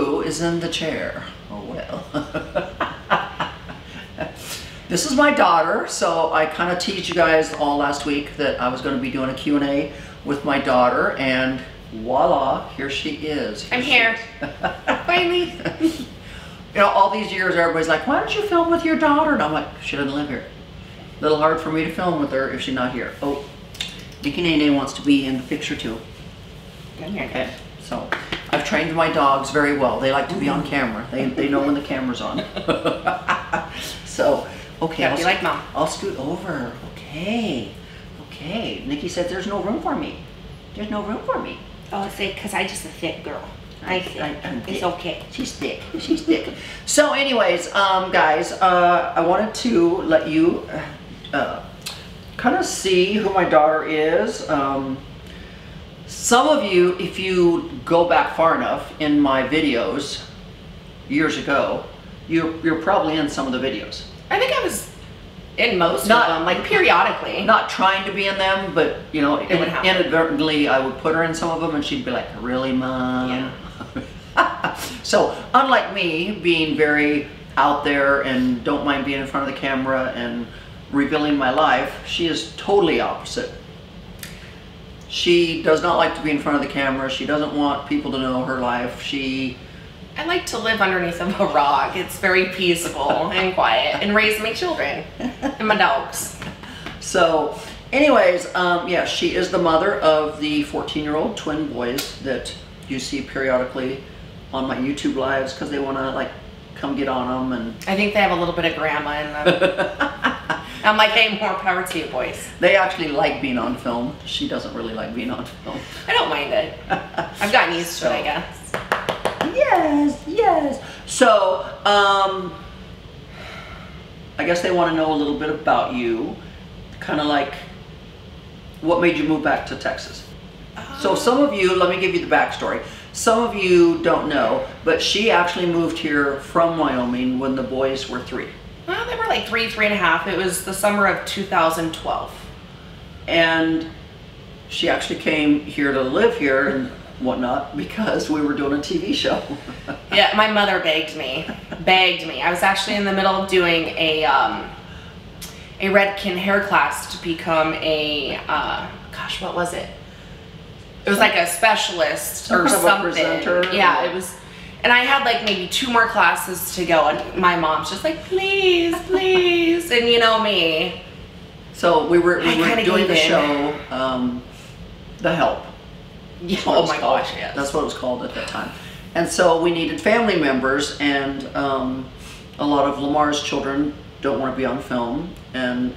who is in the chair? Oh well. This is my daughter, so I kind of teased you guys all last week that I was going to be doing a Q&A with my daughter, and voila, here she is. I'm here. Finally. You know, all these years everybody's like, why don't you film with your daughter? And I'm like, she doesn't live here. A little hard for me to film with her if she's not here. Oh, Nikki Nene wants to be in the picture too. Okay, so I've trained my dogs very well. They like to be on camera. They know when the camera's on. So, okay. Yeah, be like mom. I'll scoot over. Okay. Okay. Nikki said there's no room for me. There's no room for me. Oh, it's because I just a thick girl. I'm thick. It's okay. She's thick. She's thick. So anyways, guys, I wanted to let you kind of see who my daughter is. Some of you, if you go back far enough in my videos years ago, you're probably in some of the videos. I think I was in most of them, like periodically. Not trying to be in them, but you know, inadvertently I would put her in some of them and she'd be like, really, Mom? Yeah. So unlike me being very out there and don't mind being in front of the camera and revealing my life, she is totally opposite. She does not like to be in front of the camera. She doesn't want people to know her life. I like to live underneath of a rock. It's very peaceful and quiet, and raise my children and my dogs. So anyways, yeah, she is the mother of the 14-year-old twin boys that you see periodically on my YouTube lives because they want to like come get on them. And I think they have a little bit of grandma in them. I'm like, hey, more power to you, boys. They actually like being on film. She doesn't really like being on film. I don't mind it. I've gotten used to it, I guess. Yes, yes. So, I guess they want to know a little bit about you. Kind of like, what made you move back to Texas? So some of you, let me give you the backstory. Some of you don't know, but she actually moved here from Wyoming when the boys were 3. Well, they were like 3.5. It was the summer of 2012. And she actually came here to live here and whatnot because we were doing a TV show. Yeah, my mother begged me. I was actually in the middle of doing a Redken hair class to become a, gosh, what was it? It was like a specialist or something. Yeah, it was. And I had like maybe 2 more classes to go, and my mom's just like, please, please, and you know me. So we were doing the show, The Help. Yeah, oh my gosh, yes. That's what it was called at that time. And so we needed family members, and a lot of Lamar's children don't want to be on film, and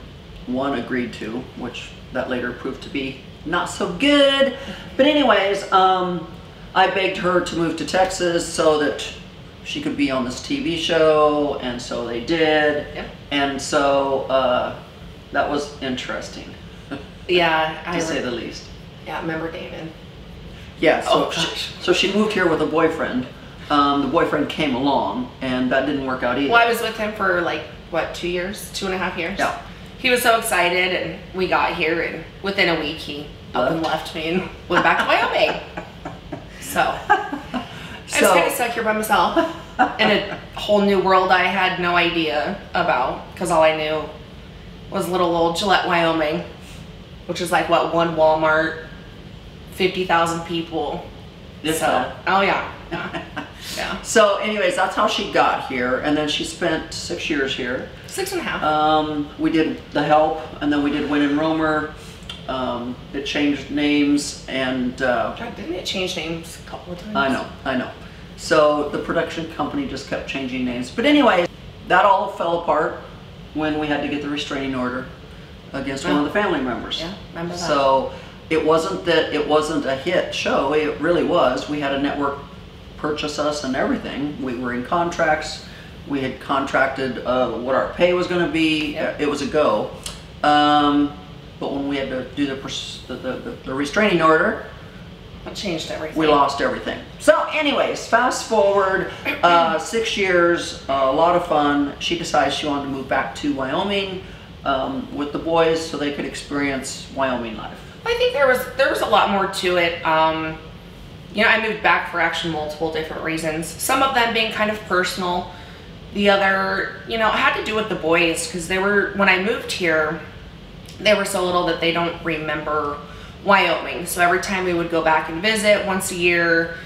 one agreed to, which that later proved to be not so good. But anyways, I begged her to move to Texas so that she could be on this TV show, and so they did. Yep. And so that was interesting. Yeah, to say the least. Yeah, remember David? Yeah, so, so she moved here with a boyfriend. The boyfriend came along, and that didn't work out either. Well, I was with him for like, what, 2 years? 2.5 years? Yeah. He was so excited, and we got here, and within a week he up and left me and went back to Wyoming. So I was kind of stuck here by myself in a whole new world I had no idea about, because all I knew was little old Gillette, Wyoming, which is like, what, 1 Walmart, 50,000 people. So, oh yeah. Yeah. So anyways, that's how she got here, and then she spent 6 years here. 6.5. We did The Help, and then we did Win and Romer. It changed names, and God, didn't it change names a couple of times? I know. So the production company just kept changing names. But anyway, that all fell apart when we had to get the restraining order against one of the family members. Yeah, remember that. So it wasn't that it wasn't a hit show. It really was. We had a network purchase us and everything. We were in contracts. We had contracted what our pay was going to be. Yep. It was a go. But when we had to do the restraining order, it changed everything. We lost everything. So anyways, fast forward 6 years, a lot of fun. She decides she wanted to move back to Wyoming with the boys so they could experience Wyoming life. I think there was a lot more to it you know, I moved back for actually multiple different reasons. Some of them being kind of personal. The other, you know, had to do with the boys, because they were, when I moved here, they were so little that they don't remember Wyoming. So every time we would go back and visit once a year,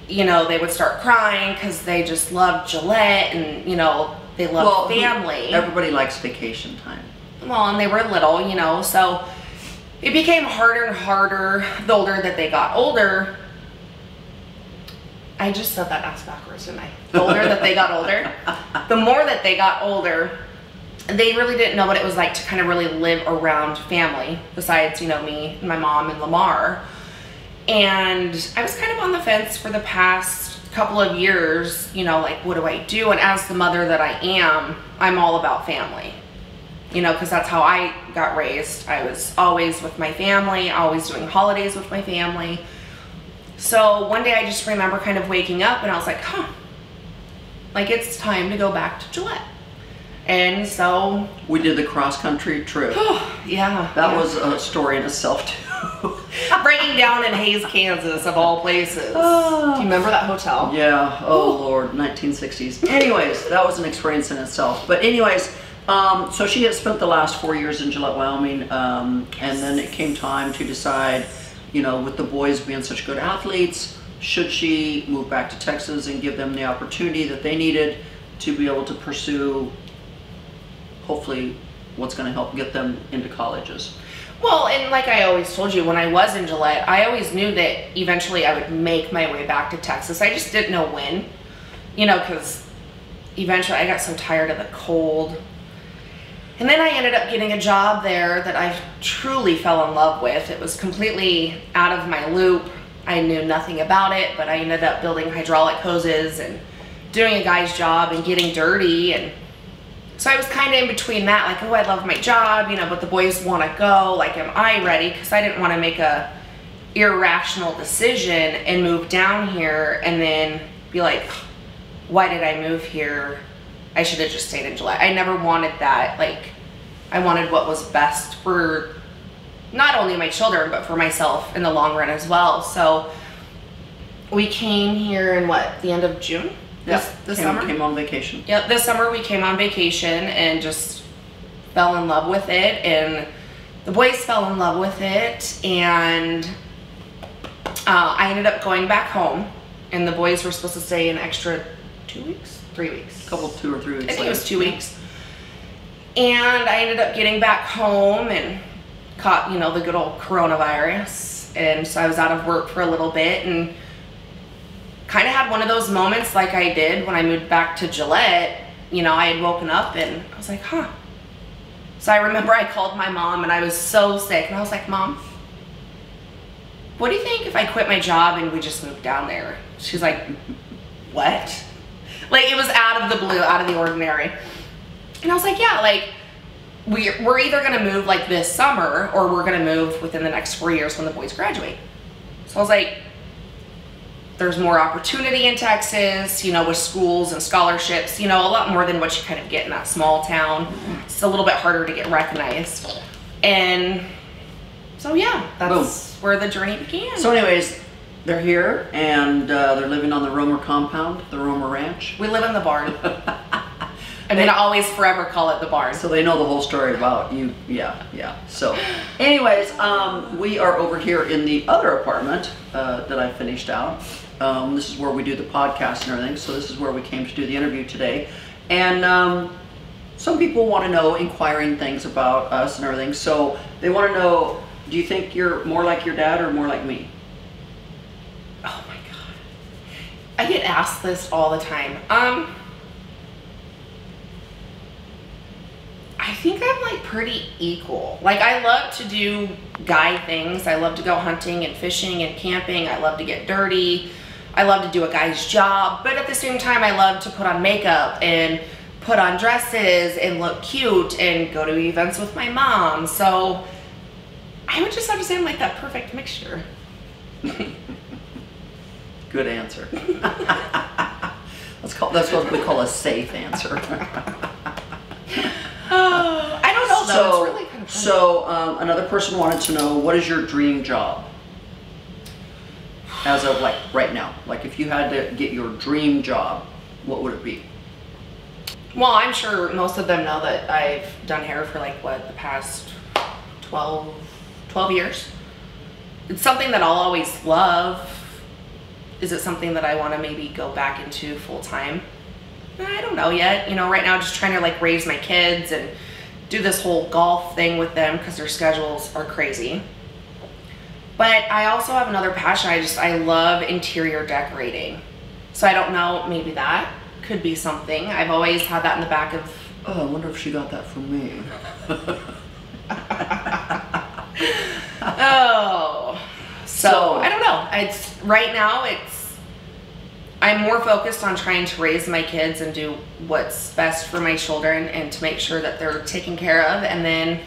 you know, they would start crying because they just loved Gillette, and, you know, they loved family. Everybody likes vacation time. Well, and they were little, you know, so it became harder and harder the older that they got older. I just said that ass backwards, didn't I? The older that they got older, the more that they got older, they really didn't know what it was like to kind of really live around family, besides, you know, me and my mom and Lamar. And I was kind of on the fence for the past couple of years, you know, like, what do I do? And as the mother that I am, I'm all about family, you know, because that's how I got raised. I was always with my family, always doing holidays with my family. So one day I just remember kind of waking up and I was like, huh, like, it's time to go back to Gillette. And so we did the cross-country trip. Yeah. That was a story in itself, too. Breaking down in Hays, Kansas, of all places. Do you remember that hotel? Yeah. Oh, Lord. 1960s. Anyways, that was an experience in itself. But anyways, so she had spent the last 4 years in Gillette, Wyoming. And then it came time to decide, you know, with the boys being such good athletes, should she move back to Texas and give them the opportunity that they needed to be able to pursue, hopefully, what's going to help get them into colleges. Well, and like I always told you, when I was in Gillette, I always knew that eventually I would make my way back to Texas. I just didn't know when, you know, because eventually I got so tired of the cold. And then I ended up getting a job there that I truly fell in love with. It was completely out of my loop. I knew nothing about it, but I ended up building hydraulic hoses and doing a guy's job and getting dirty. And so I was kind of in between that, like, oh, I love my job, you know, but the boys want to go. Like, am I ready? Because I didn't want to make a irrational decision and move down here and then be like, why did I move here? I should have just stayed in Gillette. I never wanted that. Like, I wanted what was best for not only my children, but for myself in the long run as well. So we came here in what, the end of June? This summer? Came on vacation. Yep, this summer we came on vacation and just fell in love with it, and the boys fell in love with it, and I ended up going back home, and the boys were supposed to stay an extra 2 weeks? 3 weeks. 2 or 3 weeks. I think it was 2 weeks. And I ended up getting back home and caught, you know, the good old coronavirus, and so I was out of work for a little bit, and kind of had one of those moments like I did when I moved back to Gillette. You know, I had woken up and I was like, huh. So I remember I called my mom and I was so sick, and I was like, Mom, what do you think if I quit my job and we just moved down there? She's like, what? Like, it was out of the blue, out of the ordinary. And I was like, yeah, like, we're either gonna move like this summer or we're gonna move within the next 4 years when the boys graduate. So I was like, there's more opportunity in Texas, you know, with schools and scholarships, you know, a lot more than what you kind of get in that small town. It's a little bit harder to get recognized. And so, yeah, that's where the journey began. So anyways, they're here, and they're living on the Romer compound, the Romer Ranch. We live in the barn. I'm going to always forever call it the barn. So they know the whole story about you. Yeah. So anyways, we are over here in the other apartment that I finished out. This is where we do the podcast and everything. So this is where we came to do the interview today. And some people want to know inquiring things about us and everything. So they want to know, do you think you're more like your dad or more like me? Oh my God. I get asked this all the time. I think I'm like pretty equal. Like, I love to do guy things. I love to go hunting and fishing and camping. I love to get dirty. I love to do a guy's job. But at the same time, I love to put on makeup and put on dresses and look cute and go to events with my mom. So I would just have to say I'm like that perfect mixture. Good answer. That's what we call a safe answer. I don't know though. It's really kind of funny. So another person wanted to know, what is your dream job? as of like right now? Like if you had to get your dream job, what would it be? Well, I'm sure most of them know that I've done hair for like what, the past 12 years. It's something that I'll always love. Is it something that I want to maybe go back into full time? I don't know yet. You know, right now just trying to like raise my kids and do this whole golf thing with them because their schedules are crazy. But I also have another passion. I love interior decorating. So I don't know, maybe that could be something. I've always had that in the back of... Oh, I wonder if she got that from me. Oh. So I don't know. Right now I'm more focused on trying to raise my kids and do what's best for my children and to make sure that they're taken care of. And then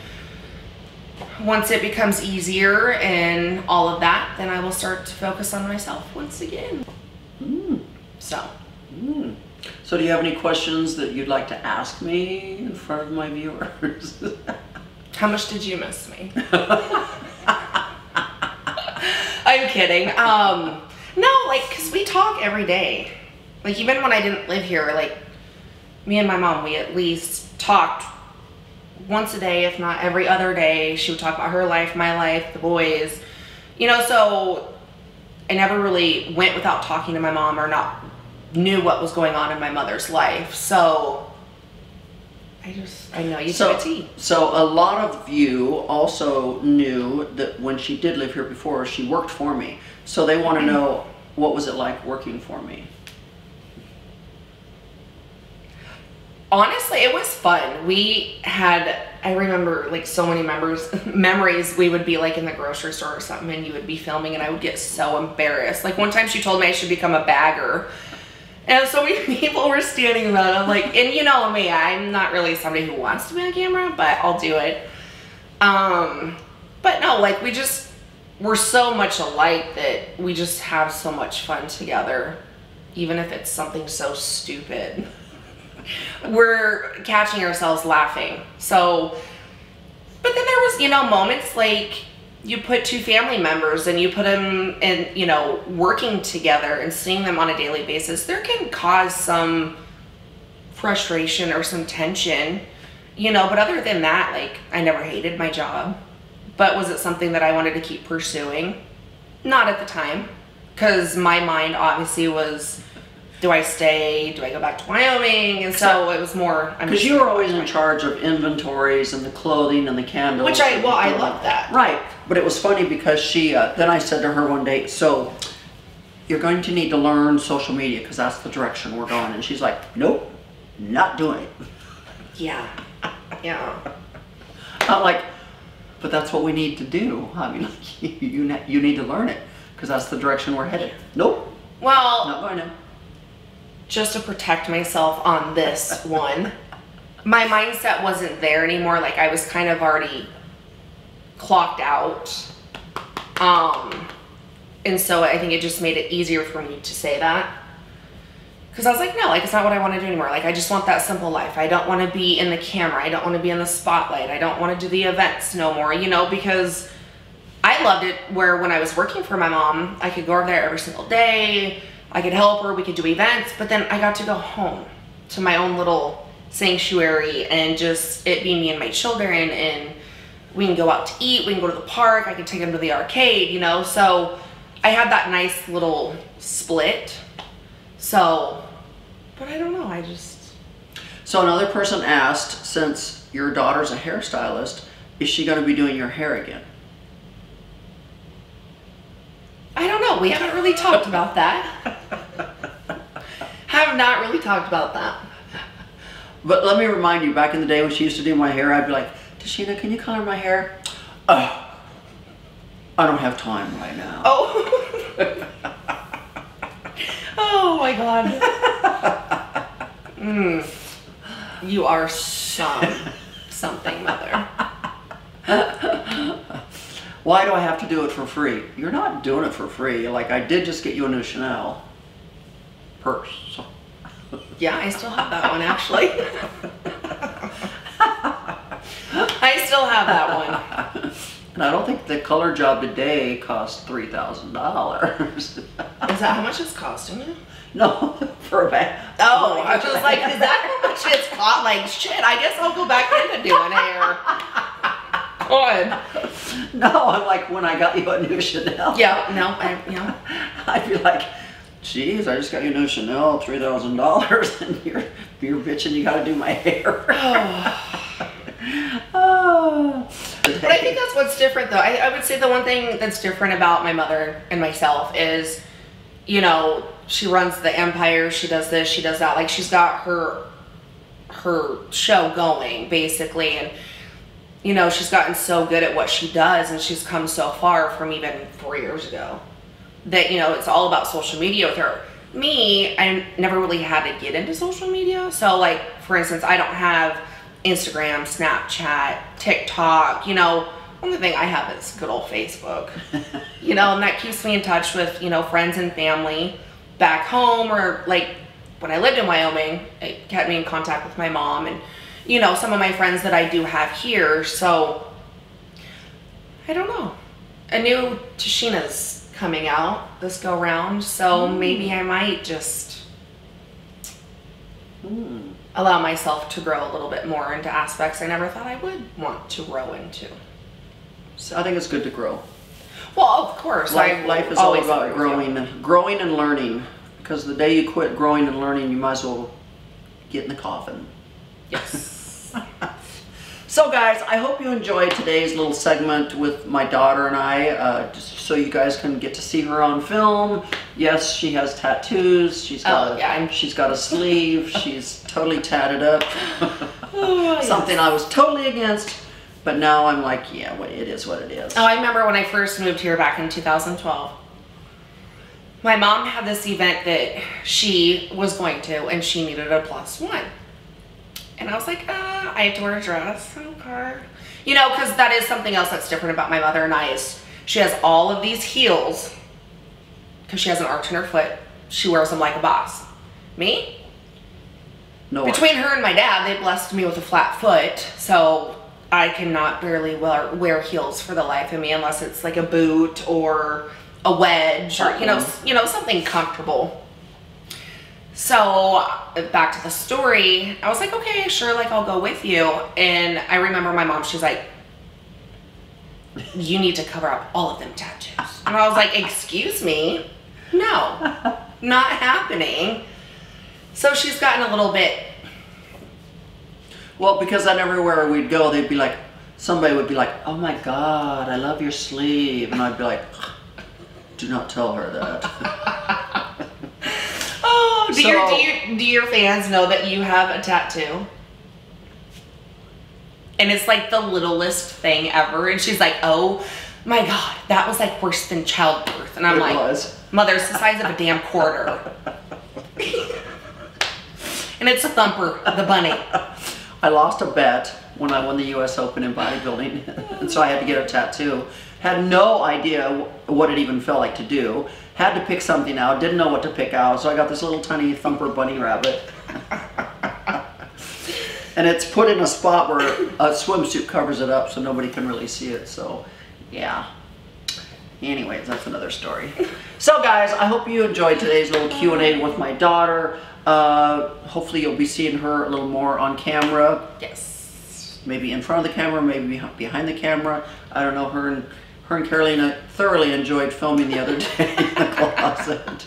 once it becomes easier and all of that, then I will start to focus on myself once again. So do you have any questions that you'd like to ask me in front of my viewers? How much did you miss me? I'm kidding. No, like, cause we talk every day. Like, even when I didn't live here, like, me and my mom, we at least talked once a day, if not every other day. She would talk about her life, my life, the boys. You know, so I never really went without talking to my mom or not knew what was going on in my mother's life. So I know you took a tea. So a lot of you also knew that when she did live here before, she worked for me. So they want to know, what was it like working for me? Honestly, it was fun. I remember like so many memories. We would be like in the grocery store or something and you would be filming and I would get so embarrassed. Like one time she told me I should become a bagger. And so many people were standing around. I'm like, and you know me, I'm not really somebody who wants to be on camera, but I'll do it. But no, like we're so much alike that we just have so much fun together, even if it's something so stupid. We're catching ourselves laughing. So, but then there was, you know, moments like you put two family members and you put them in, you know, working together and seeing them on a daily basis, there can cause some frustration or some tension, you know, but other than that, like I never hated my job. But was it something that I wanted to keep pursuing? Not at the time, because my mind obviously was, do I stay? Do I go back to Wyoming? And so it was more... Because you were always in charge of inventories and the clothing and the candles. Which I love that. Right. But it was funny because she, then I said to her one day, so you're going to need to learn social media because that's the direction we're going. And she's like, nope, not doing it. Yeah. Yeah. I'm like, but that's what we need to do. I mean, you need to learn it because that's the direction we're headed. Nope. Well, not going to. Just to protect myself on this one, my mindset wasn't there anymore. Like I was kind of already clocked out. And so I think it just made it easier for me to say that. Because I was like, no, like it's not what I want to do anymore. Like I just want that simple life. I don't want to be in the camera. I don't want to be in the spotlight. I don't want to do the events no more, you know, because I loved it where when I was working for my mom, I could go over there every single day. I could help her, we could do events, but then I got to go home to my own little sanctuary and just it be me and my children, and we can go out to eat, we can go to the park, I can take them to the arcade, you know, so I had that nice little split. So, but I don't know, So another person asked, since your daughter's a hairstylist, is she going to be doing your hair again? I don't know. We haven't really talked about that. Have not really talked about that. But let me remind you, back in the day when she used to do my hair, I'd be like, Tashina, can you color my hair? I don't have time right now. Oh. Oh my God. You are something, mother. Why do I have to do it for free? You're not doing it for free. Like, I did just get you a new Chanel purse. So. Yeah, I still have that one, actually. I still have that one. And I don't think the color job today costs $3,000. Is that how much it's costing you? No, for a bag. Oh, I was just like, is that how much it's cost? Like, shit, I guess I'll go back into doing hair. Good. No, I'm like when I got you a new Chanel. Yeah, no, I'd be like, geez, I just got you a new Chanel, $3,000, and you're bitching you gotta do my hair. Oh. But I think that's what's different though. I would say the one thing that's different about my mother and myself is, you know, she runs the empire, she does this, she does that. Like she's got her show going basically, and you know, she's gotten so good at what she does and she's come so far from even 4 years ago that, you know, it's all about social media with her. Me, I never really had to get into social media. So like, for instance, I don't have Instagram, Snapchat, TikTok, you know. Only thing I have is good old Facebook, you know, and that keeps me in touch with, you know, friends and family back home, or like when I lived in Wyoming, it kept me in contact with my mom and, you know, some of my friends that I do have here. So I don't know. A new Tashina's coming out this go round, so maybe I might just allow myself to grow a little bit more into aspects I never thought I would want to grow into. So I think it's good to grow. Well, of course. Life is all about growing and learning. Because the day you quit growing and learning, you might as well get in the coffin. Yes. So guys, I hope you enjoyed today's little segment with my daughter and I, just so you guys can get to see her on film. Yes, she has tattoos. She's got she's got a sleeve. She's totally tatted up. Something I was totally against. But now I'm like, yeah, it is what it is. Oh, I remember when I first moved here back in 2012. My mom had this event that she was going to, and she needed a +1. And I was like, I have to wear a dress. Okay. You know, because that is something else that's different about my mother and I is she has all of these heels because she has an arch in her foot. She wears them like a boss. Me? No. Between her and my dad, they blessed me with a flat foot, so I cannot barely wear heels for the life of me unless it's like a boot or a wedge or, you know, something comfortable. So back to the story, I was like, okay, sure, like I'll go with you. And I remember my mom, she's like, you need to cover up all of them tattoos. And I was like, excuse me? No, not happening. So she's gotten a little bit. Well, because then everywhere we'd go, they'd be like, somebody would be like, oh my God, I love your sleeve. And I'd be like, do not tell her that. Oh, do your fans know that you have a tattoo? And it's like the littlest thing ever. And she's like, oh my God, that was like worse than childbirth. And I'm like, mother, it's the size of a damn quarter. And it's a Thumper, the bunny. I lost a bet when I won the US Open in bodybuilding, and so I had to get a tattoo. Had no idea what it even felt like to do. Had to pick something out, didn't know what to pick out, so I got this little tiny Thumper bunny rabbit. And it's put in a spot where a swimsuit covers it up so nobody can really see it, so yeah. Anyways, that's another story. So guys, I hope you enjoyed today's little Q&A with my daughter. Hopefully you'll be seeing her a little more on camera. Yes. Maybe in front of the camera, maybe behind the camera. I don't know. Her and Carolina thoroughly enjoyed filming the other day in the closet.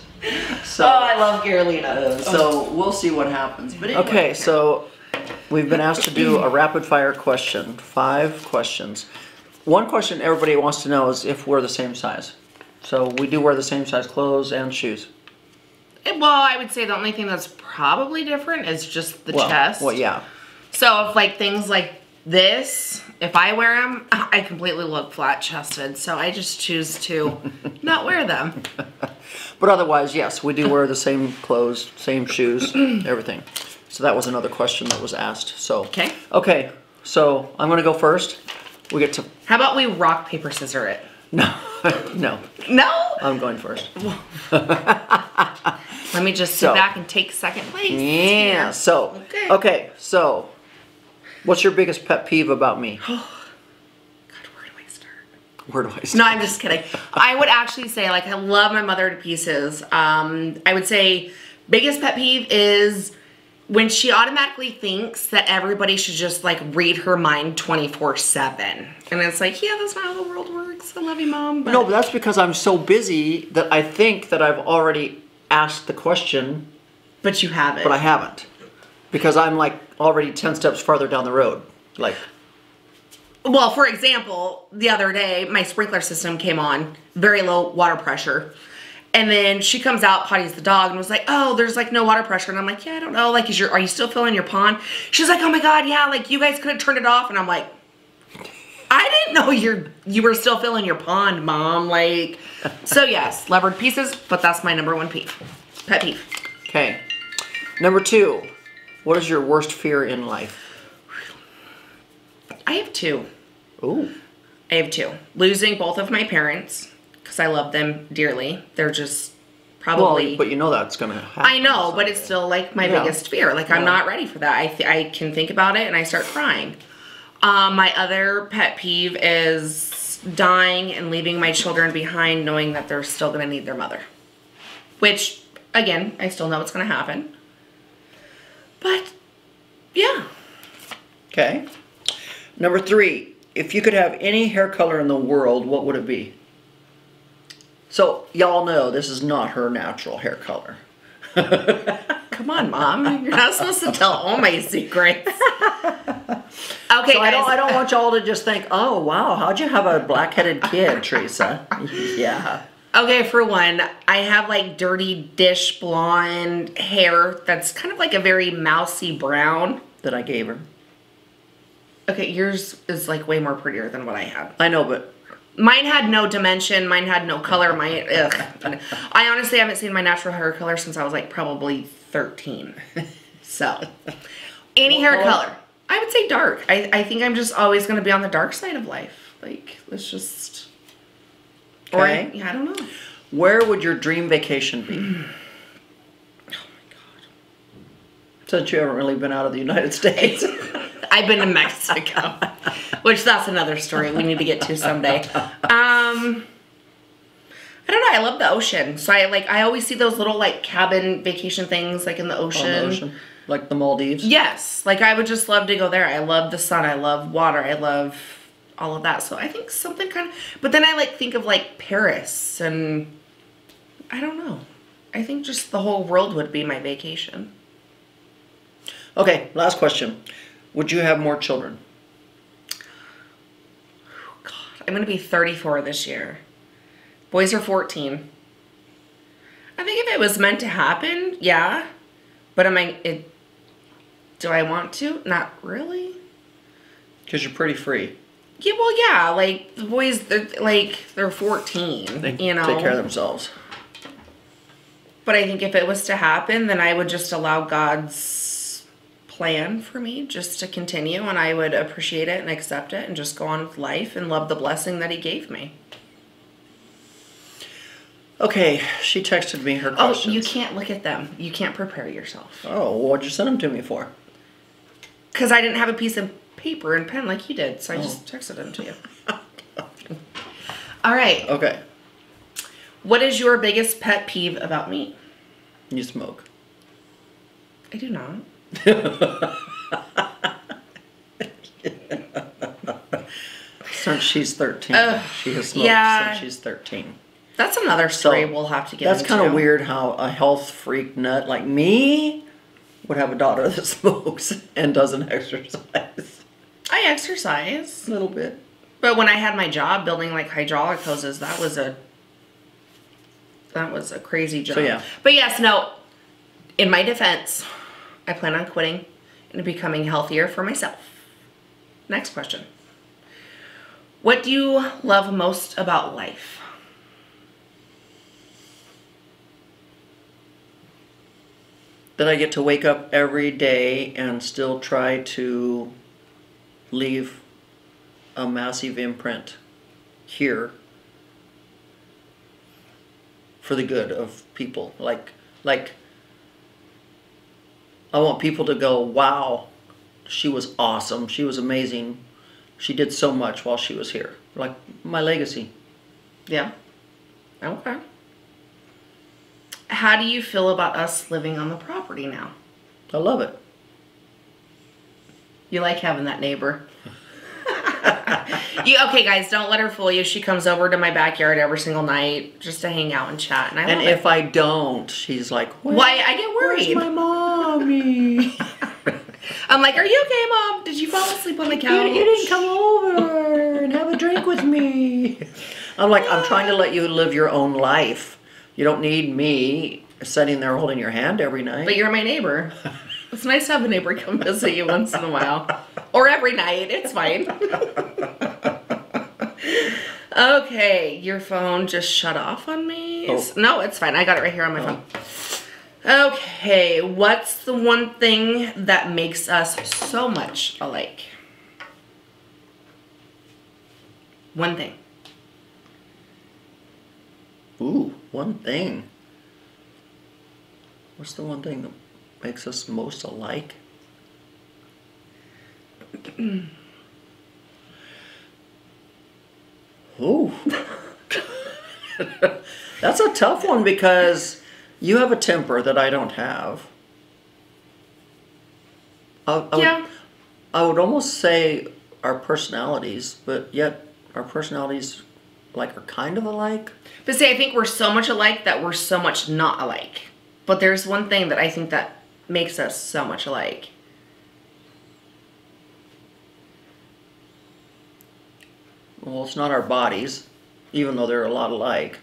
So, oh, I love Carolina. So we'll see what happens. But anyway, okay, so we've been asked to do a rapid fire question. 5 questions. One question everybody wants to know is if we're the same size. So we do wear the same size clothes and shoes. Well, I would say the only thing that's probably different is just the chest. Well, yeah. So if like things like this, if I wear them, I completely look flat-chested. So I just choose to not wear them. But otherwise, yes, we do wear the same clothes, same shoes, everything. So that was another question that was asked. So okay. So I'm gonna go first. We get to. How about we rock paper scissors it? No, no. No. I'm going first. Let me just sit back and take second place. Yeah. So okay. So, what's your biggest pet peeve about me? God, where do I start? Where do I start? No, I'm just kidding. I would actually say, like, I love my mother to pieces. I would say biggest pet peeve is when she automatically thinks that everybody should just, like, read her mind 24/7. And it's like, yeah, that's not how the world works. I love you, Mom. But No, but that's because I'm so busy that I think that I've already asked the question. But you haven't. But I haven't. Because I'm, like, already 10 steps farther down the road. Like... Well, for example, the other day, my sprinkler system came on, very low water pressure. And then she comes out, potties the dog, and was like, oh, there's like no water pressure. And I'm like, yeah, I don't know. Like, are you still filling your pond? She's like, oh my God, yeah, like you guys could have turned it off. And I'm like, I didn't know you were still filling your pond, Mom. Like, so yes, levered pieces, but that's my number one pet peeve. Okay. Number 2, what is your worst fear in life? I have 2. Ooh. I have 2. Losing both of my parents, because I love them dearly. They're just probably... Well, but you know that's going to happen. I know, but it's still like my biggest fear. Like, I'm not ready for that. I can think about it and I start crying. My other pet peeve is dying and leaving my children behind knowing that they're still going to need their mother. Which, again, I still know it's going to happen. But, yeah. Okay. Number 3, if you could have any hair color in the world, what would it be? So, y'all know this is not her natural hair color. Come on, Mom. You're not supposed to tell all my secrets. Okay, so I don't want y'all to just think, oh, wow, how'd you have a black-headed kid, Teresa? Yeah. Okay, for one, I have like dirty dish blonde hair that's kind of like a very mousy brown. That I gave her. Okay, yours is like way more prettier than what I have. I know, but... Mine had no dimension. Mine had no color. I honestly haven't seen my natural hair color since I was like probably 13. So, any hair color. I would say dark. I think I'm just always going to be on the dark side of life. Like, let's just... Okay. Or, yeah, I don't know. Where would your dream vacation be? Oh my God. Since you haven't really been out of the United States. I've been to Mexico, which that's another story we need to get to someday. I don't know. I love the ocean. So I always see those little like cabin vacation things like in the ocean. On the ocean. Like the Maldives? Yes. Like I would just love to go there. I love the sun. I love water. I love all of that. So I think something kind of, but then I like think of like Paris and I don't know. I think just the whole world would be my vacation. Okay, last question. Would you have more children? Oh, God, I'm going to be 34 this year. Boys are 14. I think if it was meant to happen, yeah. But do I want to? Not really. Because you're pretty free. Yeah, well, yeah. Like, the boys, they're 14, They you know. take care of themselves. But I think if it was to happen, then I would just allow God's plan for me just to continue, and I would appreciate it and accept it and just go on with life and love the blessing that he gave me. Okay, she texted me her questions. Oh, you can't look at them. You can't prepare yourself. Oh, well, what'd you send them to me for? Because I didn't have a piece of paper and pen like you did, so I just texted them to you. All right. Okay. What is your biggest pet peeve about me? You smoke. I do not. Since she's 13. She has smoked since she's 13. That's another story So, we'll have to get into. That's kind of weird how a health freak nut like me would have a daughter that smokes and doesn't exercise. I exercise. A little bit. But when I had my job building like hydraulic hoses, that was a crazy job. So, yeah. But yes, no, in my defense, I plan on quitting and becoming healthier for myself. Next question. What do you love most about life? That I get to wake up every day and still try to leave a massive imprint here for the good of people. Like I want people to go, wow, she was awesome. She was amazing. She did so much while she was here. like my legacy. Yeah. Okay. How do you feel about us living on the property now? I love it. You like having that neighbor. Okay, guys, don't let her fool you. She comes over to my backyard every single night just to hang out and chat. And I love if I don't, she's like, why? I get worried. Where's my mommy? I'm like, are you okay, Mom? Did you fall asleep on the couch? You didn't come over and have a drink with me. I'm like, I'm trying to let you live your own life. You don't need me sitting there holding your hand every night. But you're my neighbor. It's nice to have a neighbor come visit you once in a while. Or every night. It's fine. Okay, your phone just shut off on me. Oh. No, it's fine. I got it right here on my phone. Okay, what's the one thing that makes us so much alike? One thing. Ooh, one thing. What's the one thing that makes us most alike? Ooh. That's a tough one because you have a temper that I don't have. I would almost say our personalities, but yet our personalities like are kind of alike. But see, I think we're so much alike that we're so much not alike. But there's one thing that I think that makes us so much alike. Well, it's not our bodies, even though they're a lot alike.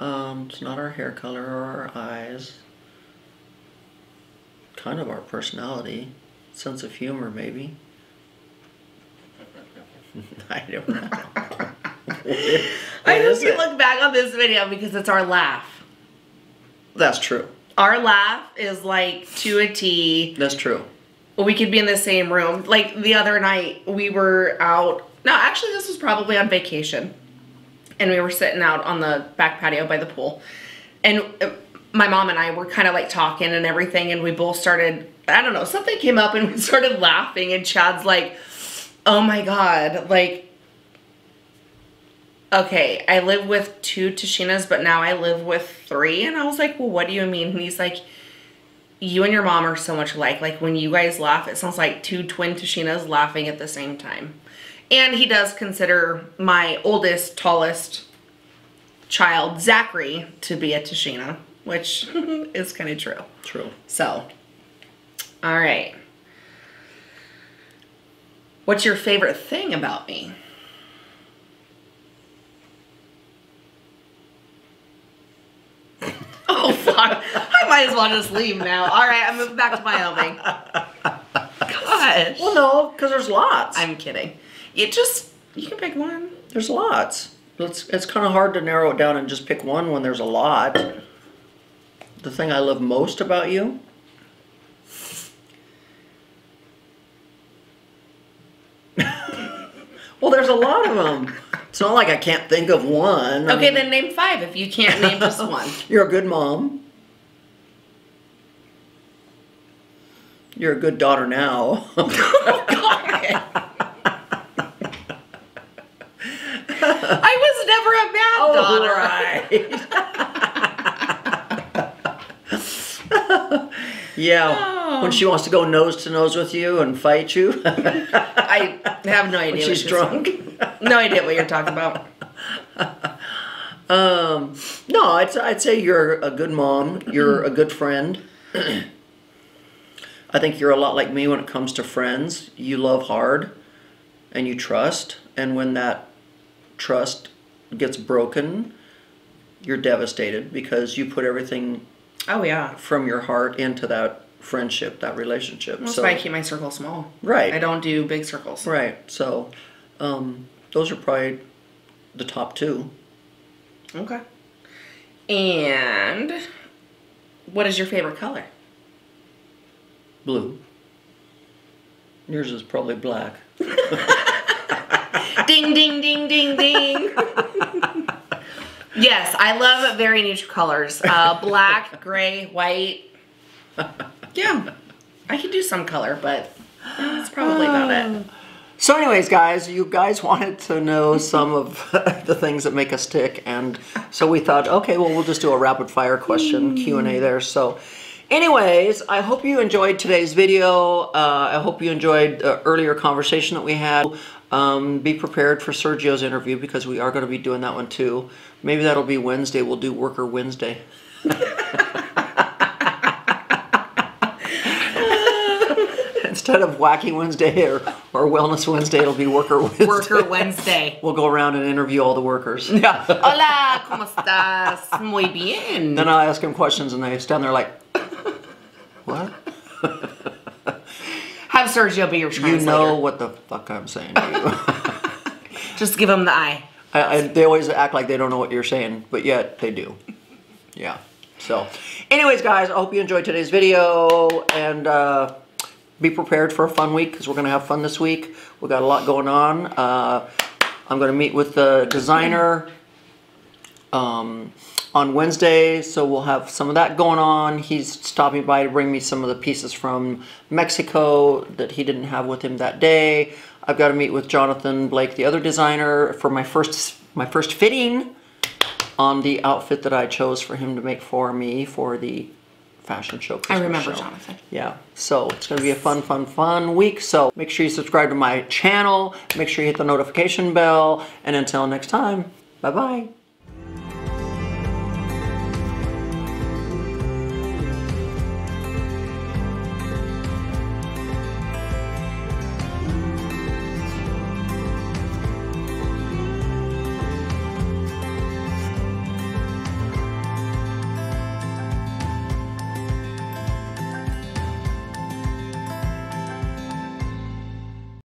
It's not our hair color or our eyes. Kind of our personality, sense of humor, maybe. I don't know. I hope you look back on this video because it's our laugh. That's true. Our laugh is like to a T. That's true. We could be in the same room. Like the other night, we were out. No, actually, this was probably on vacation. And we were sitting out on the back patio by the pool. And my mom and I were kind of like talking and everything. And we both started, I don't know, something came up and we started laughing. And Chad's like, oh my God, like, okay, I live with 2 Tashinas, but now I live with 3. And I was like, well, what do you mean? And he's like, you and your mom are so much alike. Like when you guys laugh, it sounds like 2 twin Tashinas laughing at the same time. And he does consider my oldest, tallest child, Zachary, to be a Tashina, which is kind of true. True. So, all right. What's your favorite thing about me? Oh, fuck. I might as well just leave now. All right, I'm moving back to Wyoming. Gosh. Well, no, because there's lots. I'm kidding. You can pick one. There's lots. It's kind of hard to narrow it down and just pick one when there's a lot. The thing I love most about you? Well, there's a lot of them. It's not like I can't think of one. Okay, then name 5 if you can't name just one. You're a good mom. You're a good daughter now. Oh, God. I was never a bad daughter. Right. Yeah. Oh. When she wants to go nose to nose with you and fight you. I have no idea. When she's drunk. No idea what you're talking about. No, I'd say you're a good mom. You're a good friend. I think you're a lot like me when it comes to friends. You love hard and you trust. And when that trust gets broken, you're devastated because you put everything from your heart into that friendship, that relationship. That's why I keep my circle small. Right. I don't do big circles. Right. So those are probably the top 2. Okay. And what is your favorite color? Blue. Yours is probably black. Ding, ding, ding, ding, ding. Yes, I love very neutral colors. Black, gray, white. Yeah, I could do some color, but that's probably about it. So anyways, guys, you guys wanted to know some of the things that make us tick, and so we thought, okay, well, we'll just do a rapid fire question Q&A there. So anyways, I hope you enjoyed today's video. I hope you enjoyed the earlier conversation that we had. Be prepared for Sergio's interview, because we are going to be doing that one too. Maybe that'll be Wednesday. We'll do Worker Wednesday. Instead of Wacky Wednesday or Wellness Wednesday, it'll be Worker Wednesday. Worker Wednesday. We'll go around and interview all the workers. Yeah. Hola, ¿cómo estás? Muy bien. Then I'll ask them questions and they stand there like, what? Have Sergio be your translator. You know what the fuck I'm saying to you. Just give him the eye. They always act like they don't know what you're saying, but yet they do. Yeah. So, anyways, guys, I hope you enjoyed today's video, and be prepared for a fun week, because we're going to have fun this week. We got a lot going on. I'm going to meet with the designer on Wednesday, so we'll have some of that going on. He's stopping by to bring me some of the pieces from Mexico that he didn't have with him that day. I've got to meet with Jonathan Blake, the other designer, for my first fitting on the outfit that I chose for him to make for me for the fashion show. Christmas I remember show. Jonathan. Yeah, so it's going to be a fun week. So make sure you subscribe to my channel. Make sure you hit the notification bell. And until next time, bye-bye.